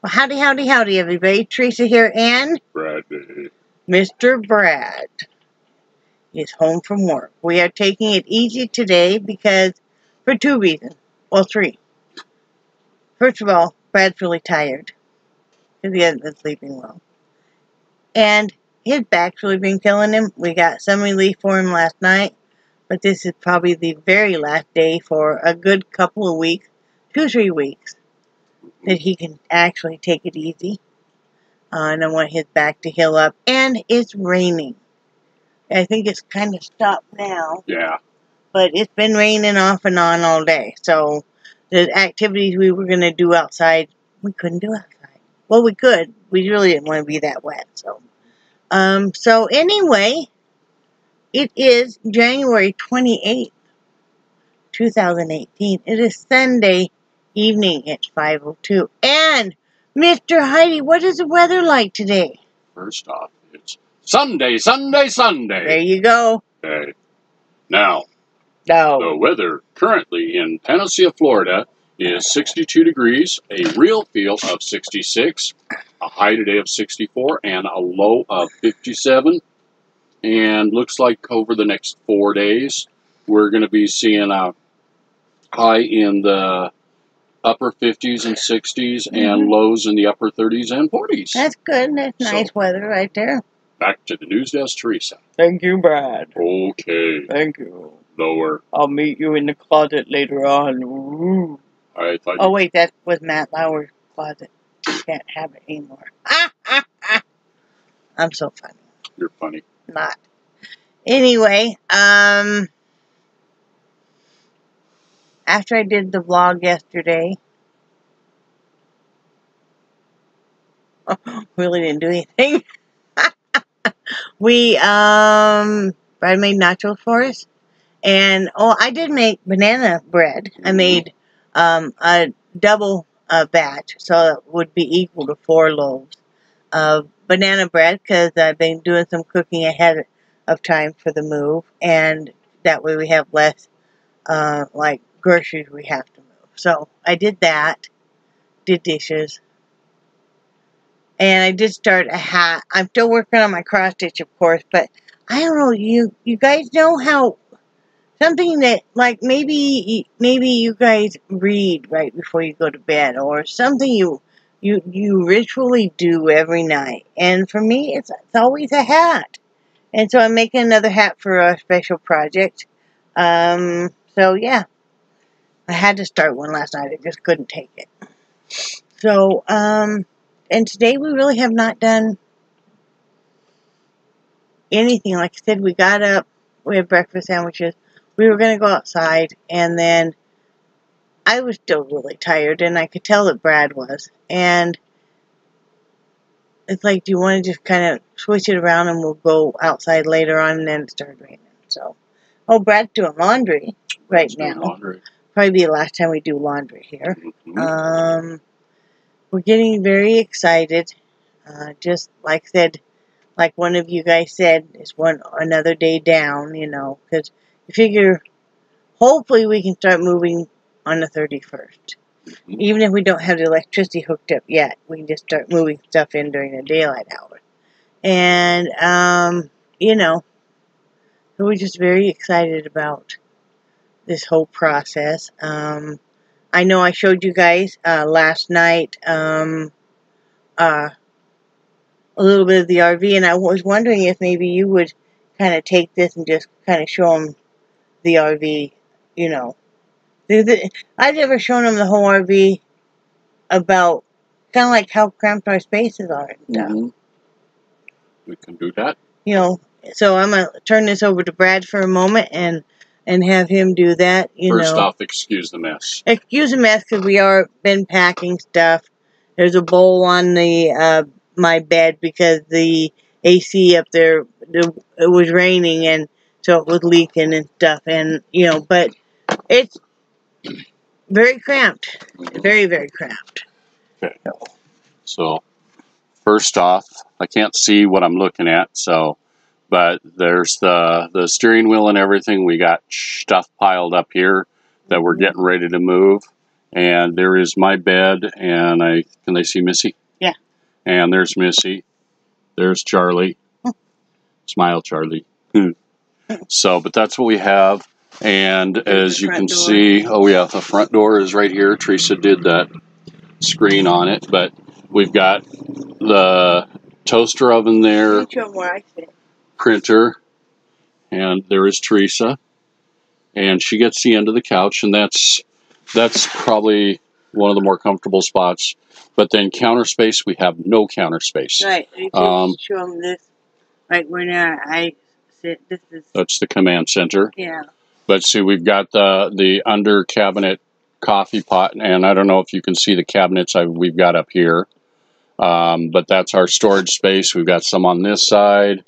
Well, howdy, howdy, howdy, everybody. Teresa here, and Brad. Mr. Brad is home from work. We are taking it easy today because, for two reasons. Well, three. First of all, Brad's really tired because he hasn't been sleeping well. And his back's really been killing him. We got some relief for him last night, but this is probably the very last day for a good couple of weeks, 2-3 weeks, that he can actually take it easy. And I want his back to heal up. And it's raining. I think it's kind of stopped now. Yeah. But it's been raining off and on all day. So the activities we were going to do outside, we couldn't do outside. Well, we could. We really didn't want to be that wet. So anyway, it is January 28th, 2018. It is Sunday evening. It's 5:02. And Mr. Heide, what is the weather like today? First off, it's Sunday, Sunday, Sunday. There you go. Okay. Now, No. the weather currently in PANACEA, Florida is 62 degrees, a real feel of 66, a high today of 64, and a low of 57. And looks like over the next 4 days, we're going to be seeing a high in the upper 50s and 60s and lows in the upper 30s and 40s. That's good. That's nice weather right there. Back to the news desk, Teresa. Thank you, Brad. Okay. Thank you. Lower. I'll meet you in the closet later on. Ooh. I thought Oh, wait, that was Matt Lauer's closet. Can't have it anymore. I'm so funny. You're funny. Not. Anyway, after I did the vlog yesterday, really didn't do anything. Brad made nachos for us. And, I did make banana bread. I made, a double batch, so it would be equal to 4 loaves of banana bread, because I've been doing some cooking ahead of time for the move, and that way we have less, like, groceries we have to move. So, I did that, did dishes, and I did start a hat. I'm still working on my cross stitch, of course, but I don't know, you guys know how, something that, like, maybe you guys read right before you go to bed, or something you ritually do every night. And for me, it's always a hat. And so I'm making another hat for a special project. So yeah, I had to start one last night. I just couldn't take it. So, and today we really have not done anything. Like I said, we got up, we had breakfast sandwiches. We were going to go outside, and then I was still really tired, and I could tell that Brad was. And it's like, do you want to just kind of switch it around and we'll go outside later on? And then it started raining. So, Brad's doing laundry right now. Laundry. Probably be the last time we do laundry here. Mm-hmm. We're getting very excited. Just like I said, like one of you guys said, it's another day down, because you figure hopefully we can start moving on the 31st. Even if we don't have the electricity hooked up yet, we can just start moving stuff in during the daylight hours. And, so we're just very excited about this whole process. I know I showed you guys last night a little bit of the RV, and I was wondering if maybe you would kind of take this and just kind of show them the RV, I've never shown them the whole RV about kind of like how cramped our spaces are and stuff. We can do that. So I'm going to turn this over to Brad for a moment and have him do that. First off, excuse the mess. Excuse the mess, because we are been packing stuff. There's a bowl on the my bed because the AC up there, it was raining, and so it was leaking and stuff. And, but it's very cramped. Very, very cramped. Okay. So, first off, I can't see what I'm looking at, but there's the steering wheel and everything. We got stuff piled up here that we're getting ready to move. And there is my bed, and can they see Missy? Yeah. And there's Missy. There's Charlie. Smile, Charlie. So, but that's what we have. And as you can see, oh yeah, the front door is right here. Teresa did that screen on it, but we've got the toaster oven there, printer, and there is Teresa, and she gets the end of the couch, and that's probably one of the more comfortable spots. But then counter space, we have no counter space. Right. You can show them this. Right where I sit. This is. That's the command center. Yeah. But see, we've got the under cabinet coffee pot, and I don't know if you can see the cabinets we've got up here. But that's our storage space. We've got some on this side.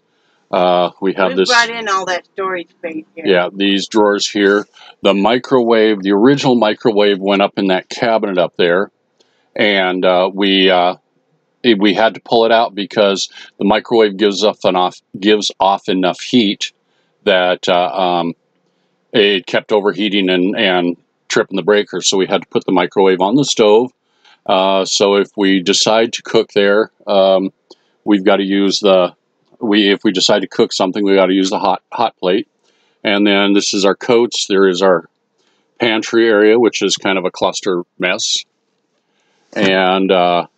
We brought in all that storage space here. Yeah, these drawers here. The microwave, the original microwave went up in that cabinet up there, and we had to pull it out because the microwave gives off enough heat that it kept overheating and tripping the breaker. So we had to put the microwave on the stove. So if we decide to cook there, we've got to use if we decide to cook something, we got to use the hot plate. And then this is our coats. There is our pantry area, which is kind of a cluster mess. And the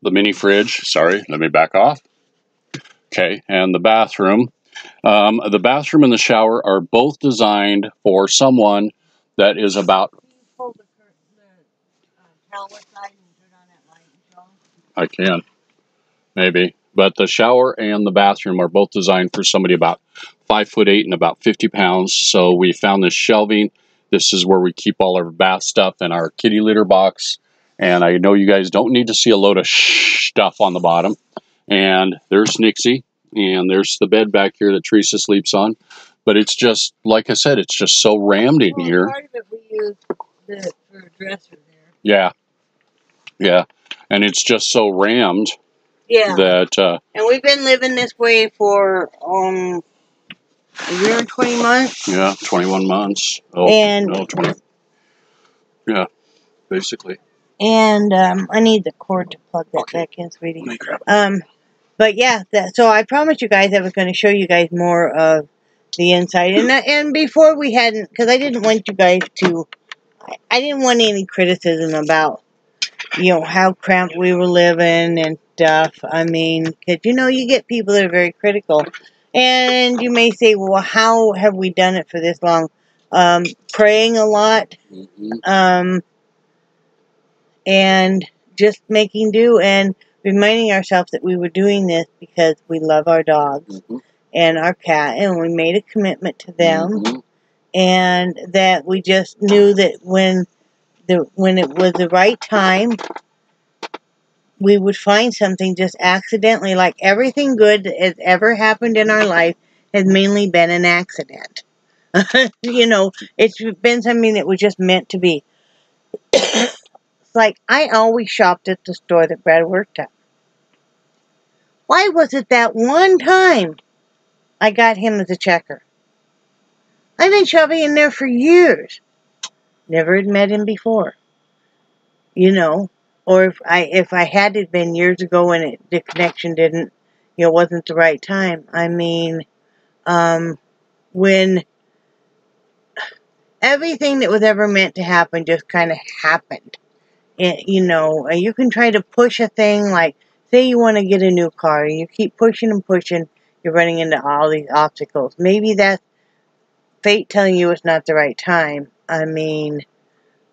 mini fridge. Sorry, let me back off. Okay, and the bathroom. The bathroom and the shower are both designed for someone that is about... I can, maybe. But the shower and the bathroom are both designed for somebody about 5'8" and about 50 pounds. So we found this shelving. This is where we keep all our bath stuff and our kitty litter box. And I know you guys don't need to see a load of stuff on the bottom. And there's Nixie. And there's the bed back here that Teresa sleeps on. But it's just, like I said, it's just so rammed in here. Part of it we use for a dresser there. Yeah. Yeah. And it's just so rammed. Yeah. That, and we've been living this way for a year and 20 months. Yeah, 21 months. Oh, and no, 20. Yeah, basically. And I need the cord to plug that back in, sweetie. Let me grab it. But yeah, so I promised you guys I was going to show you guys more of the inside. And before we hadn't, because I didn't want you guys to, I didn't want any criticism about, you know, how cramped we were living and stuff. I mean, because, you know, you get people that are very critical. And you may say, well, how have we done it for this long? Praying a lot. Mm-hmm. And just making do and reminding ourselves that we were doing this because we love our dogs and our cat, and we made a commitment to them, and that we just knew that when it was the right time, we would find something just accidentally. Like everything good that has ever happened in our life has mainly been an accident. You know, it's been something that was just meant to be. Like, I always shopped at the store that Brad worked at. Why was it that one time I got him as a checker? I've been shopping in there for years. Never had met him before. You know, or if I had it been years ago and the connection didn't, you know, wasn't the right time. I mean, when everything that was ever meant to happen just kind of happened. You know, you can try to push a thing, like, say you want to get a new car, and you keep pushing and pushing, you're running into all these obstacles. Maybe that's fate telling you it's not the right time. I mean,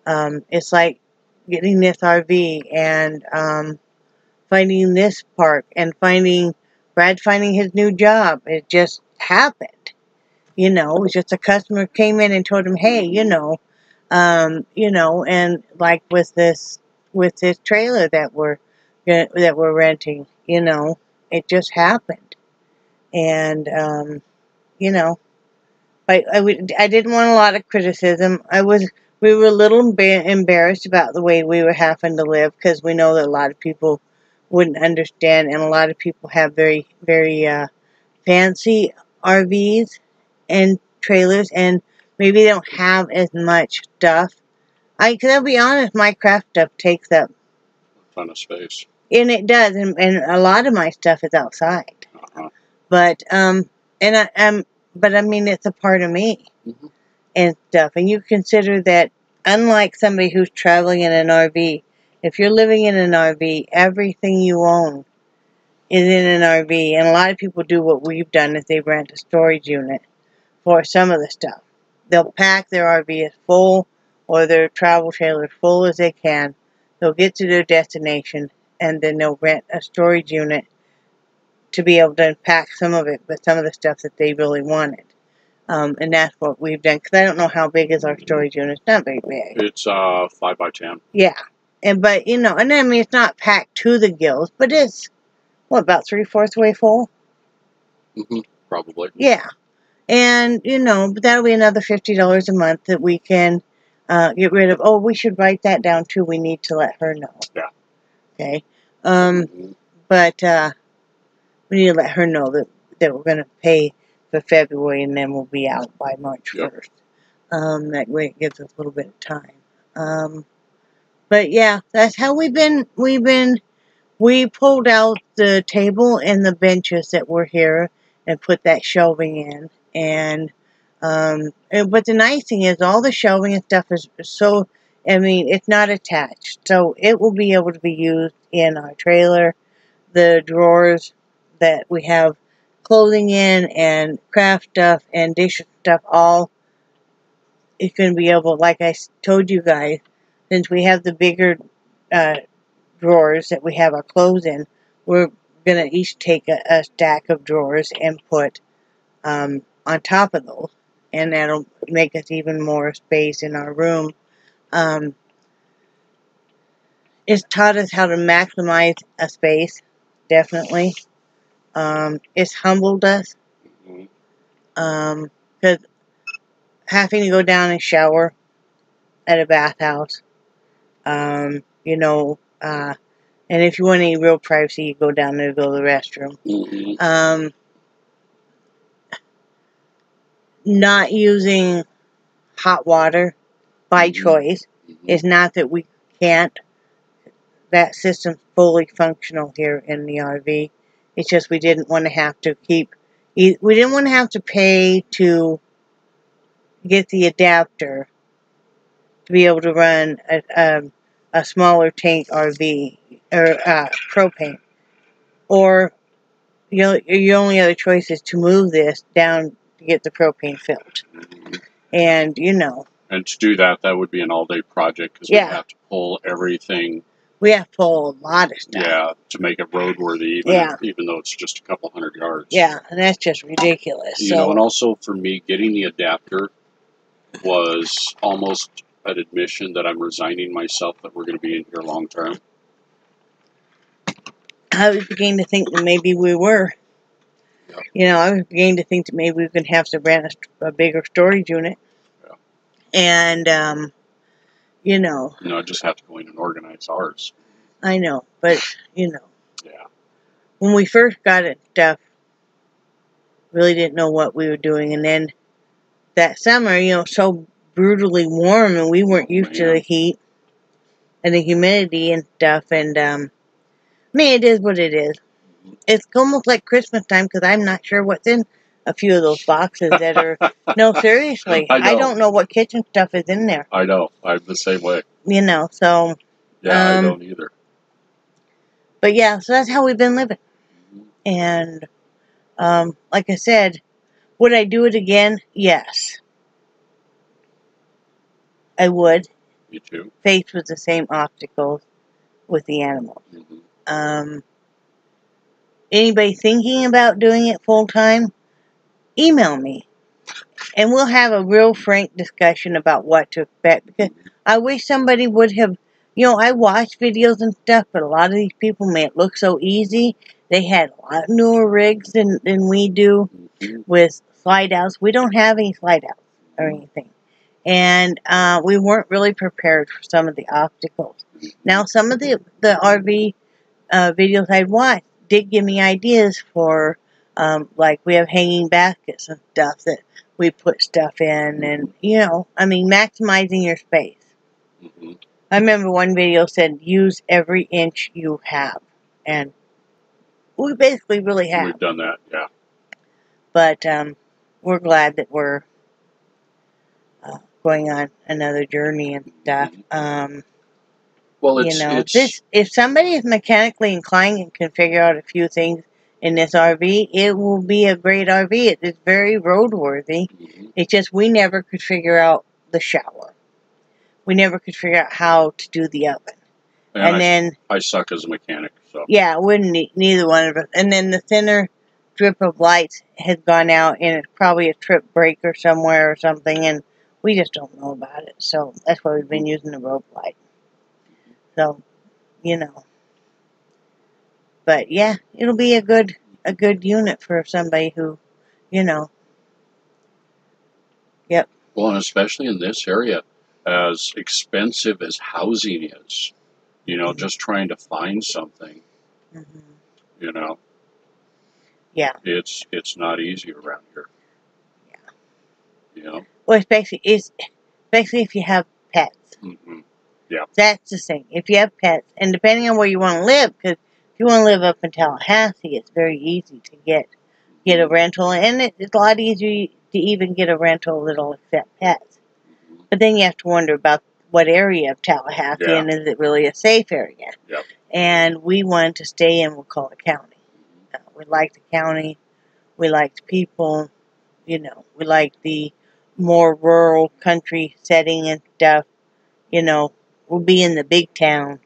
it's like getting this RV and finding this park and Brad finding his new job. It just happened. You know, it was just a customer came in and told him, hey, you know, and like with this trailer that we're renting, you know, it just happened, and you know, I didn't want a lot of criticism. We were a little embarrassed about the way we were having to live because we know that a lot of people wouldn't understand, and a lot of people have very, very fancy RVs and trailers, and maybe they don't have as much stuff Cause I'll be honest, my craft stuff takes up a ton of space. And it does, and a lot of my stuff is outside. Uh-huh. But but I mean, it's a part of me Mm-hmm. and stuff. And you consider that, unlike somebody who's traveling in an RV, if you're living in an RV, everything you own is in an RV. And a lot of people do what we've done: is they rent a storage unit for some of the stuff. They'll pack their RV as full or their travel trailer as full as they can. They'll get to their destination, and then they'll rent a storage unit to be able to pack some of it, but some of the stuff that they really wanted. And that's what we've done. Because I don't know how big is our storage unit. It's not very big. It's 5 by 10. Yeah. But, and I mean, it's not packed to the gills, but it's, about 3/4 way full? Mm-hmm. Probably. Yeah. And, but that'll be another $50 a month that we can get rid of. Oh, we should write that down, too. We need to let her know. Yeah. Okay. But we need to let her know that we're going to pay for February, and then we'll be out by March 1st. That way it gives us a little bit of time. But yeah, that's how we pulled out the table and the benches that were here and put that shelving in. But the nice thing is all the shelving and stuff is so, I mean, it's not attached. So it will be able to be used in our trailer. The drawers that we have clothing in and craft stuff and dish stuff, all is going to be able, like I told you guys, since we have the bigger drawers that we have our clothes in, we're going to each take a stack of drawers and put on top of those, and that'll make us even more space in our room. It's taught us how to maximize a space, definitely. It's humbled us, because having to go down and shower at a bathhouse, and if you want any real privacy, you go down there to go to the restroom. Mm-hmm. Not using hot water by choice. It's not that we can't. That system's fully functional here in the RV. It's just we didn't want to have to we didn't want to have to pay to get the adapter to be able to run a smaller tank RV or propane. Or your only other choice is to move this down to get the propane filled. And, And to do that would be an all-day project because we have to pull everything. We have to pull a lot of stuff. Yeah, to make it roadworthy, even though it's just a couple 100 yards. Yeah, and that's just ridiculous. And also for me, getting the adapter was almost an admission that I'm resigning myself that we're going to be in here long term. I was beginning to think that maybe we were. Yep. I was beginning to think that maybe we were going to have to rent a bigger storage unit. Yeah. And, I just have to go in and organize ours. I know, but, Yeah. When we first got it stuff, really didn't know what we were doing. And then that summer, so brutally warm, and we weren't used to the heat and the humidity and stuff. And, it is what it is. It's almost like Christmas time because I'm not sure what's in a few of those boxes that are... No, seriously. I don't know what kitchen stuff is in there. I know. I'm the same way. So... Yeah, I don't either. But yeah, so that's how we've been living. And, like I said, would I do it again? Yes. I would. Me too. Faced with the same obstacles with the animals. Anybody thinking about doing it full time? Email me. And we'll have a real frank discussion about what to expect. Because I wish somebody would have... I watch videos and stuff, but a lot of these people made it look so easy. They had a lot newer rigs than we do with slide outs. We don't have any slide outs or anything. And we weren't really prepared for some of the obstacles. Now, some of the RV videos I watched did give me ideas for, like we have hanging baskets and stuff that we put stuff in. And, maximizing your space. Mm-hmm. I remember one video said, use every inch you have. And we basically really have. We've done that, yeah. But we're glad that we're going on another journey and stuff. Well, if somebody is mechanically inclined and can figure out a few things in this RV, it will be a great RV. It's very roadworthy. It's just we never could figure out the shower. We never could figure out how to do the oven. And then I suck as a mechanic, so. Yeah, neither one of us. And then the thinner strip of lights has gone out, and it's probably a trip breaker somewhere or something, and we just don't know about it. So that's why we've been using the rope light. So, but yeah, it'll be a good unit for somebody who, Yep. Well, and especially in this area, as expensive as housing is, just trying to find something, Yeah. It's not easy around here. Yeah. Well, especially if you have pets. Yeah. That's the thing. If you have pets, and depending on where you want to live, because if you want to live up in Tallahassee, it's very easy to get a rental, and it's a lot easier to even get a rental that'll accept pets. But then you have to wonder about what area of Tallahassee, and is it really a safe area? Yep. And we wanted to stay in Wakulla County. We like the county. We like the people. We like the more rural country setting and stuff. We'll be in the big town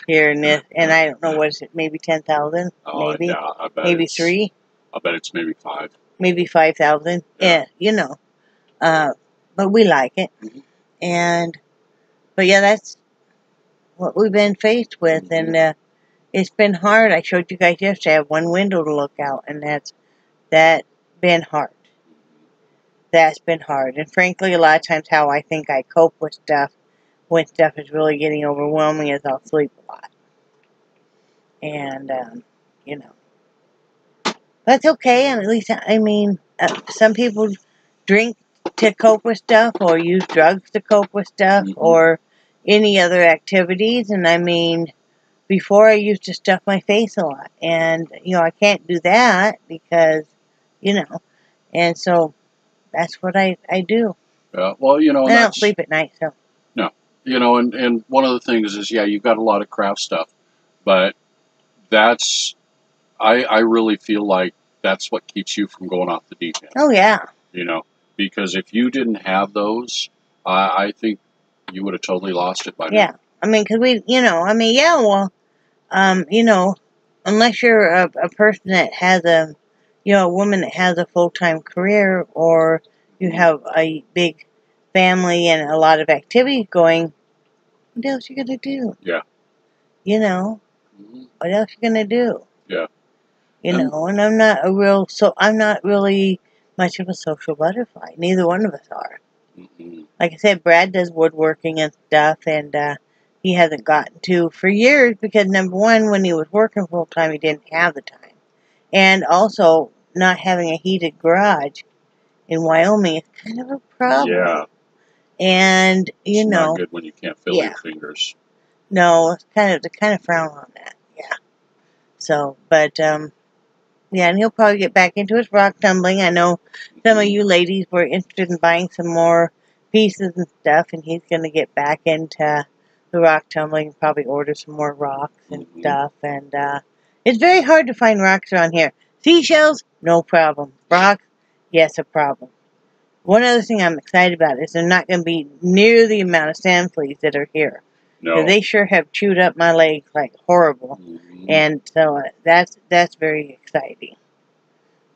here in this, and I don't know, what is it, maybe 10,000? Maybe? Yeah, I bet maybe 3? I bet it's maybe 5. Maybe 5,000. Yeah, but we like it. But yeah, that's what we've been faced with, and it's been hard. I showed you guys yesterday, I have one window to look out, and that's been hard. That's been hard. And frankly, a lot of times how I think I cope with stuff, when stuff is really getting overwhelming, is I'll sleep a lot. And, that's okay. And at least, some people drink to cope with stuff, or use drugs to cope with stuff, or any other activities. And before I used to stuff my face a lot. And, I can't do that because, and so that's what I do. Well, I don't sleep at night, so. No. And one of the things is, yeah, you've got a lot of craft stuff, but I really feel like that's what keeps you from going off the deep end. Oh, yeah. Because if you didn't have those, I think you would have totally lost it by now. Yeah. Because unless you're a person that has a woman that has a full-time career, or you have a big family and a lot of activities going, what else you gonna do? Yeah. What else you gonna do? Yeah. And I'm not really much of a social butterfly. Neither one of us are. Like I said, Brad does woodworking and stuff, and he hasn't gotten to for years because, number one, when he was working full time, he didn't have the time, and also not having a heated garage in Wyoming is kind of a problem. Yeah. And it's not good when you can't feel your fingers. No, it's they kind of frown on that. Yeah. So, but yeah, and he'll probably get back into his rock tumbling. I know some of you ladies were interested in buying some more pieces and stuff, and he's going to get back into the rock tumbling, probably order some more rocks and stuff. And it's very hard to find rocks around here. Seashells, no problem. Rocks, yes, a problem. One other thing I'm excited about is they're not going to be near the amount of sand fleas that are here. No. They sure have chewed up my legs like horrible. And so that's very exciting.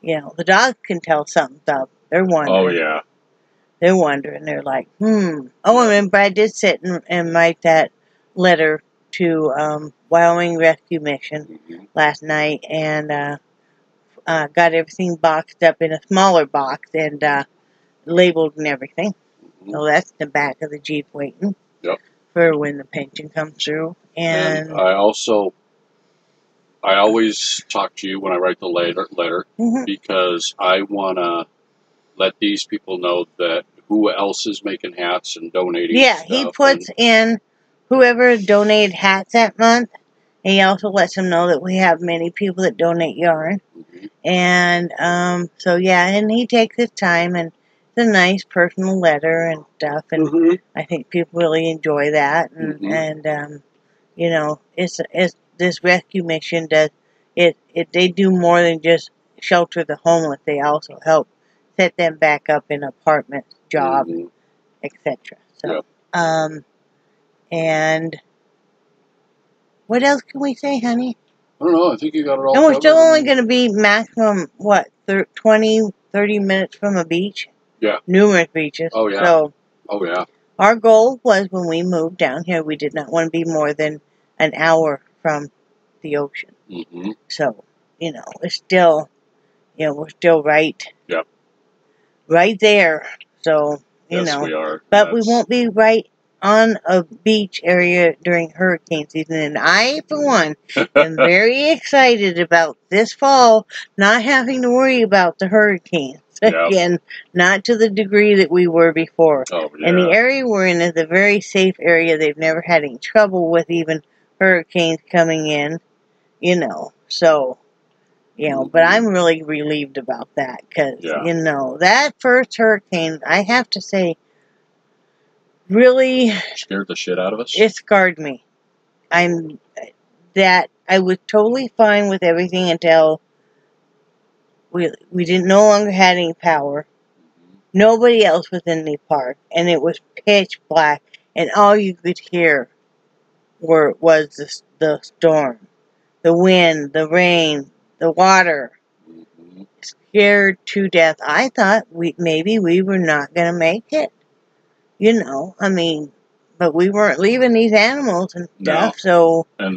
The dogs can tell something's up. They're wondering. Oh, yeah. They're wondering. They're like, Oh, and Brad did sit and write that letter to Wyoming Rescue Mission last night, and got everything boxed up in a smaller box and labeled and everything. So that's the back of the Jeep waiting for when the pension comes through. And I always talk to you when I write the letter because I want to let these people know that who else is making hats and donating Yeah, stuff. he puts in whoever donated hats that month. And he also lets them know that we have many people that donate yarn. Mm-hmm. And so, yeah, and he takes his time, and it's a nice personal letter and stuff. And Mm-hmm. I think people really enjoy that. And, Mm-hmm. you know, it's this rescue mission does, they do more than just shelter the homeless. They also help set them back up in apartments, jobs, Mm-hmm. etc. So, Yep. And what else can we say, honey? I don't know. I think you got it all And we're covered. still only going to be maximum, what, 20, 30 minutes from a beach? Yeah. Numerous beaches. Oh, yeah. So, Oh, yeah. our goal was when we moved down here, we did not want to be more than an hour from the ocean. Mm-hmm. So, you know, it's still, you know, we're still right. Yep. Right there. So, you Yes, know. we are. But we won't be right on a beach area during hurricane season. And I, for one, am very excited about this fall not having to worry about the hurricanes. Yep. Again, not to the degree that we were before. Oh, yeah. And the area we're in is a very safe area. They've never had any trouble with even hurricanes coming in, you know. So, you know, but I'm really relieved about that because, you know, that first hurricane, I have to say, really scared the shit out of us. It scarred me. I was totally fine with everything until we didn't no longer had any power. Nobody else was in the park, and it was pitch black, and all you could hear was the storm, the wind, the rain, the water. Mm-hmm. Scared to death. I thought maybe we were not going to make it. You know, I mean, but we weren't leaving these animals and stuff, so... And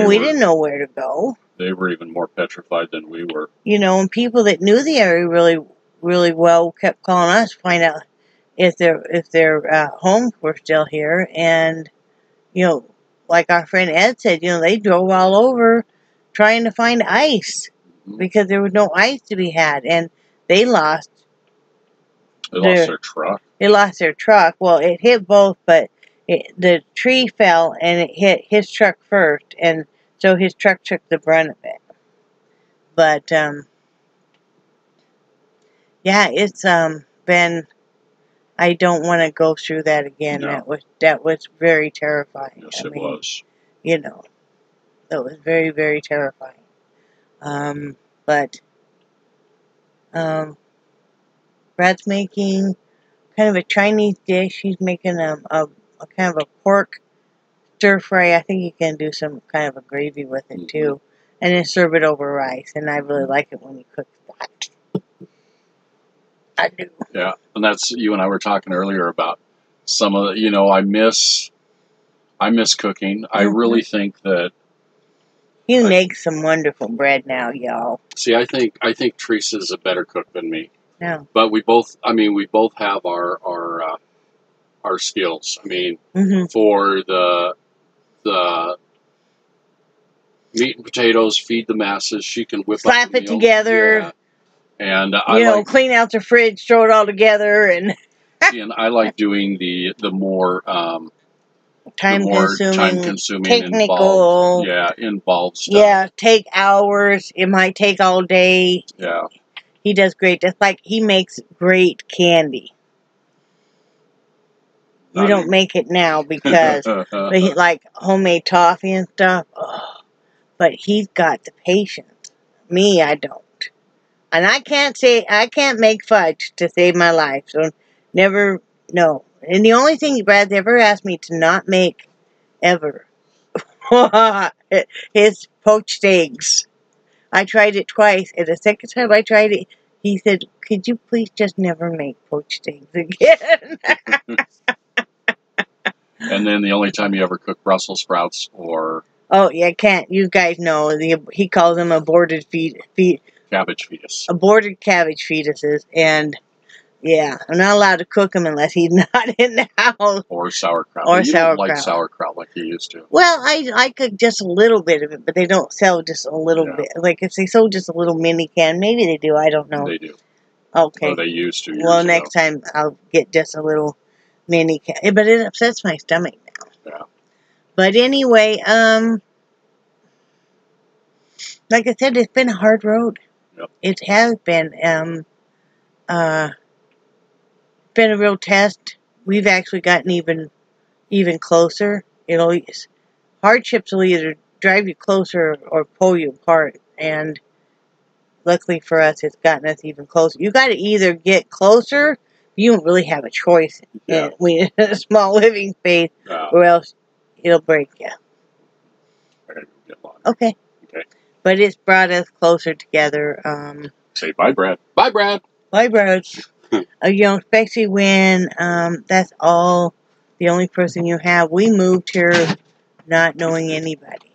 we didn't know where to go. They were even more petrified than we were. You know, and people that knew the area really, really well kept calling us to find out if their homes were still here. And, you know, like our friend Ed said, you know, they drove all over trying to find ice because there was no ice to be had. And they lost... They lost their truck. They lost their truck. Well, it hit both, but the tree fell and it hit his truck first, and so his truck took the brunt of it. But yeah, it's been. I don't want to go through that again. No. That was very terrifying. Yes, it was. You know, that was very, very terrifying. But Brad's making kind of a Chinese dish. He's making a kind of a pork stir fry. I think you can do some kind of a gravy with it too, and then serve it over rice. And I really like it when he cooks that. I do. Yeah, and that's, you and I were talking earlier about some of the, you know, I miss cooking. I really think that you make some wonderful bread now, y'all. See, I think Teresa's a better cook than me. No. But we both have our skills. I mean, for the meat and potatoes, feed the masses, she can slap it together. Yeah. And clean out the fridge, throw it all together, and and I like doing the more time consuming, technical, involved stuff. Yeah, take hours. It might take all day. Yeah. He does great. Just like he makes great candy. We don't make it now because like homemade toffee and stuff. Oh, but he's got the patience. Me, I don't. And I can't make fudge to save my life. So never, no. And the only thing Brad's ever asked me to not make ever is poached eggs. I tried it twice, and the second time I tried it, he said, "Could you please just never make poached eggs again?" And then the only time you ever cook Brussels sprouts or... Oh, yeah, can't. You guys know. He calls them aborted cabbage fetus. Aborted cabbage fetuses, and... Yeah, I'm not allowed to cook them unless he's not in the house. Or sauerkraut. Or you sauerkraut. don't like sauerkraut like you used to. Well, I cook just a little bit of it, but they don't sell just a little bit. Like, if they sold just a little mini can, maybe they do, I don't know. They do. Okay. Or they used to years Well, ago. next time I'll get just a little mini cat. But it upsets my stomach now. Yeah. But anyway, like I said, it's been a hard road. Yep. It has been. Been a real test. We've actually gotten even closer. Hardships will either drive you closer or pull you apart. And luckily for us, it's gotten us even closer. You got to either get closer. You don't really have a choice in a small living space, or else it'll break you. Okay. Okay. But it's brought us closer together. Say bye, Brad. Bye, Brad. Bye, Brad. Especially when that's all the only person you have. We moved here not knowing anybody.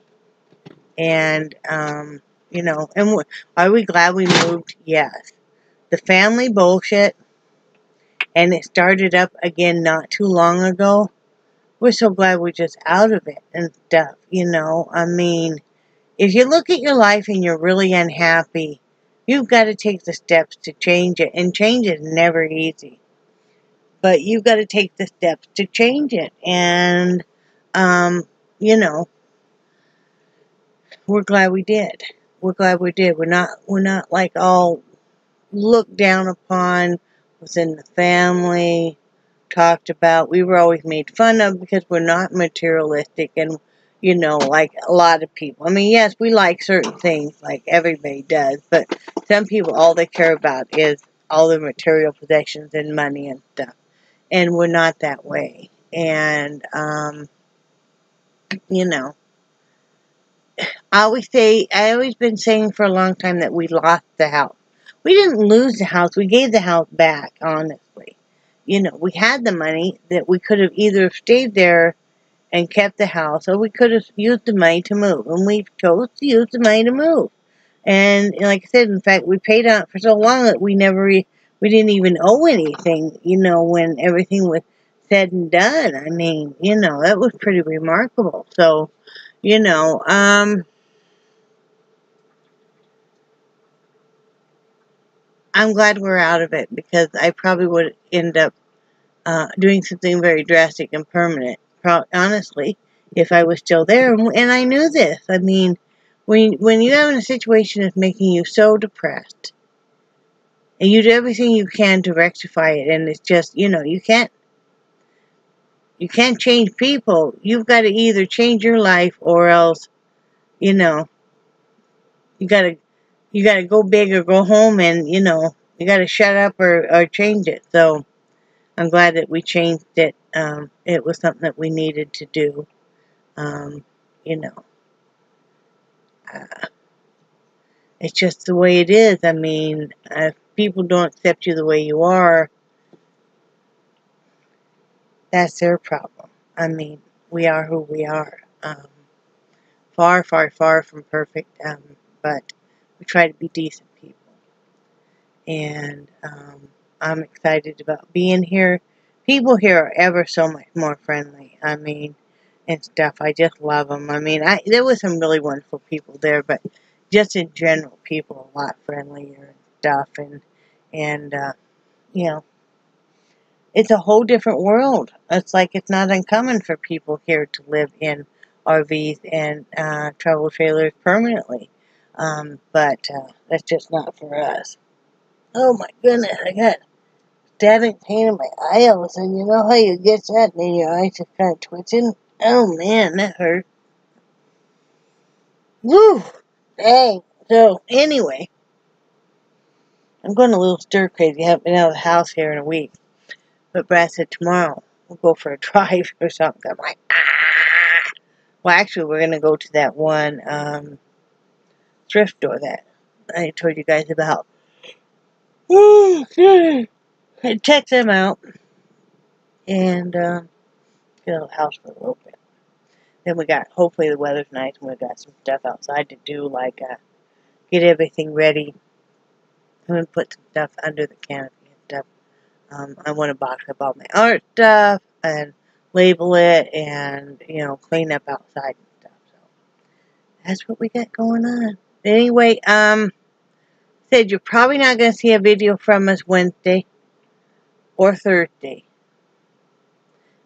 And, and are we glad we moved? Yes. The family bullshit, and it started up again not too long ago. We're so glad we're just out of it and stuff, I mean, if you look at your life and you're really unhappy, you've got to take the steps to change it. And change is never easy. But you've got to take the steps to change it. And, we're glad we did. We're glad we did. We're not like all looked down upon within the family, talked about. We were always made fun of because we're not materialistic and, like a lot of people. I mean, yes, we like certain things like everybody does, but some people, all they care about is all the material possessions and money and stuff. And we're not that way. And, I always been saying for a long time that we lost the house. We didn't lose the house. We gave the house back, honestly. We had the money that we could have either stayed there and kept the house, or we could have used the money to move. And we chose to use the money to move. And like I said, in fact, we paid out for so long that we didn't even owe anything, when everything was said and done. I mean, that was pretty remarkable. So, I'm glad we're out of it, because I probably would end up doing something very drastic and permanent, honestly, if I was still there. And I knew this. I mean, when you have a situation that's making you so depressed, and you do everything you can to rectify it, and it's just, you can't change people. You've got to either change your life, or else, you gotta go big or go home, and, you gotta shut up or change it. So I'm glad that we changed it. It was something that we needed to do. It's just the way it is. I mean, if people don't accept you the way you are, that's their problem. I mean, we are who we are. Far, far, far from perfect, but we try to be decent people. And I'm excited about being here. People here are ever so much more friendly. I mean, and stuff. I just love them. I mean, there were some really wonderful people there, but just in general, people are a lot friendlier and stuff. And it's a whole different world. It's like it's not uncommon for people here to live in RVs and travel trailers permanently. But that's just not for us. Oh my goodness, I got stabbing pain in my eye all of a sudden. You know how you get that and then your eyes just kind of twitching? Oh man, that hurt. Woo! Dang. So, anyway, I'm going a little stir crazy. I haven't been out of the house here in a week. But Brad said tomorrow we'll go for a drive or something. I'm like, ah! Well, actually, we're going to go to that one thrift store that I told you guys about. And check them out. And get out of the house for a little bit. Then hopefully the weather's nice and we got some stuff outside to do, like get everything ready. I'm going to put some stuff under the canopy and stuff. I want to box up all my art stuff and label it and, clean up outside and stuff. So that's what we got going on. Anyway, said you're probably not going to see a video from us Wednesday or Thursday.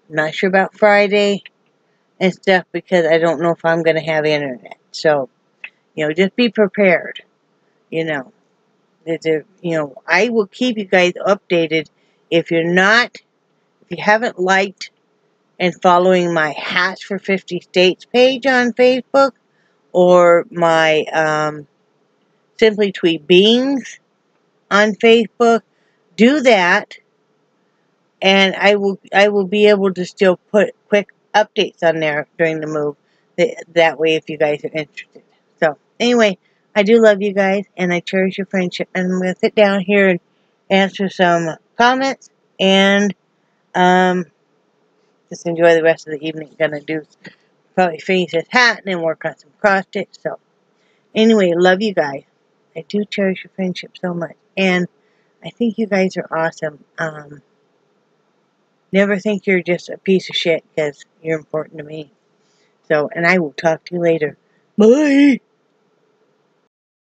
I'm not sure about Friday and stuff because I don't know if I'm going to have internet. So, just be prepared. I will keep you guys updated. If you haven't liked and following my Hats for 50 States page on Facebook or my SimplyTweeBeings on Facebook, do that, and I will be able to still put quick updates on there during the move. That way, if you guys are interested. So, anyway, I do love you guys, and I cherish your friendship. And I'm going to sit down here and answer some comments, and just enjoy the rest of the evening. Gonna do probably finish this hat and then work on some cross stitch. So, anyway, love you guys. I do cherish your friendship so much, and I think you guys are awesome. Never think you're just a piece of shit because you're important to me. So, and I will talk to you later. Bye!